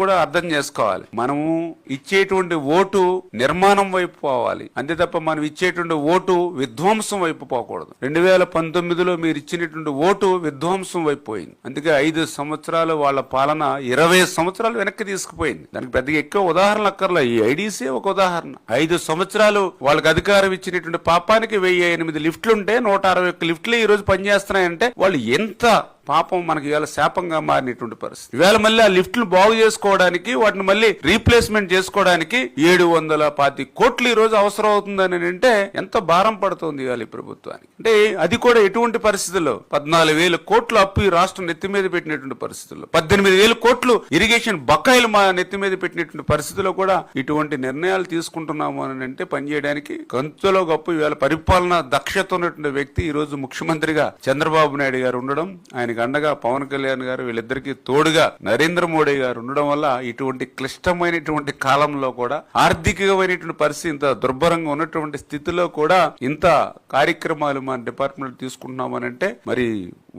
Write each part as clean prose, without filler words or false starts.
కూడా అర్థం చేసుకోవాలి. మనము ఇచ్చేటువంటి ఓటు నిర్మాణం వైపు పోవాలి, అంతే తప్ప మనం ఇచ్చేటువంటి ఓటు విధ్వంసం వైపు పోకూడదు. 2019లో మీరు ఇచ్చినటువంటి ఓటు విధ్వంసం వైపు పోయింది. అందుకే 5 సంవత్సరాలు వాళ్ళ పాలన 20 సంవత్సరాలు వెనక్కి తీసుకుపోయింది. దానికి పెద్దగా ఎక్కువ ఉదాహరణ అక్కర్లా, ఈ ఐడీసీ ఒక ఉదాహరణ. 5 సంవత్సరాలు వాళ్ళకి అధికారం ఇచ్చినటువంటి పాపానికి 1008 లిఫ్ట్లుంటే 161 లిఫ్ట్లు ఈ రోజు పనిచేస్తున్నాయంటే వాళ్ళు ఎంత పాపం మనకి ఇవాళ శాపంగా మారినటువంటి పరిస్థితి. ఇవాళ మళ్ళీ ఆ లిఫ్ట్లు బాగు చేసుకోవడానికి, వాటిని మళ్ళీ రీప్లేస్మెంట్ చేసుకోవడానికి 720 కోట్లు ఈ రోజు అవసరం అవుతుందని అంటే ఎంత భారం పడుతుంది ఇవాళ ఈ ప్రభుత్వానికి. అంటే అది కూడా ఎటువంటి పరిస్థితుల్లో 14,000 కోట్లు అప్పు ఈ రాష్ట్రం నెత్తి మీద పెట్టినటువంటి పరిస్థితుల్లో, 18,000 కోట్లు ఇరిగేషన్ బకాయిలు మా నెత్తి మీద పెట్టినటువంటి పరిస్థితుల్లో కూడా ఇటువంటి నిర్ణయాలు తీసుకుంటున్నాము అని అంటే పనిచేయడానికి గంతులో గొప్ప ఇవాళ పరిపాలన దక్షత ఉన్నటువంటి వ్యక్తి ఈ రోజు ముఖ్యమంత్రిగా చంద్రబాబు నాయుడు గారు ఉండడం, ఆయన అండగా పవన్ కళ్యాణ్ గారు, వీళ్ళిద్దరికి తోడుగా నరేంద్ర మోడీ గారు ఉండడం వల్ల ఇటువంటి క్లిష్టమైనటువంటి కాలంలో కూడా, ఆర్థికమైనటువంటి పరిస్థితి ఇంత దుర్భరంగా ఉన్నటువంటి స్థితిలో కూడా ఇంత కార్యక్రమాలు మన డిపార్ట్మెంట్ తీసుకుంటున్నామనంటే మరి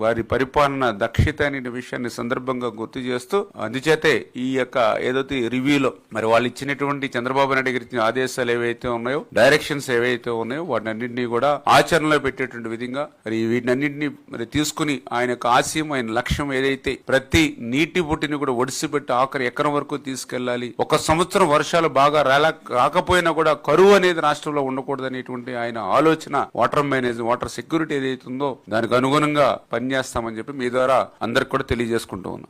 వారి పరిపాలన దక్షత అనే విషయాన్ని సందర్భంగా గుర్తు చేస్తూ, అందుచేతే ఈ యొక్క ఏదైతే రివ్యూలో మరి వాళ్ళు ఇచ్చినటువంటి చంద్రబాబు నాయుడు గారి ఇచ్చిన ఆదేశాలు ఏవైతే ఉన్నాయో, డైరెక్షన్స్ ఏవైతే ఉన్నాయో వాటినన్నింటినీ కూడా ఆచరణలో పెట్టేటువంటి విధంగా మరి వీటినన్నింటినీ మరి తీసుకుని ఆయన యొక్క ఆశయం, ఆయన లక్ష్యం ఏదైతే ప్రతి నీటి బొట్టిని కూడా ఒడిసిపెట్టి ఆఖరి ఎకరం వరకు తీసుకెళ్లాలి, 1 సంవత్సరం వర్షాలు బాగా రాకపోయినా కూడా కరువు అనేది రాష్ట్రంలో ఉండకూడదు అనేటువంటి ఆయన ఆలోచన, వాటర్ మేనేజ్మెంట్, వాటర్ సెక్యూరిటీ ఏదైతే ఉందో దానికి అనుగుణంగా పనిచేస్తామని చెప్పి మీ ద్వారా అందరికి కూడా తెలియజేసుకుంటూ ఉన్నాం.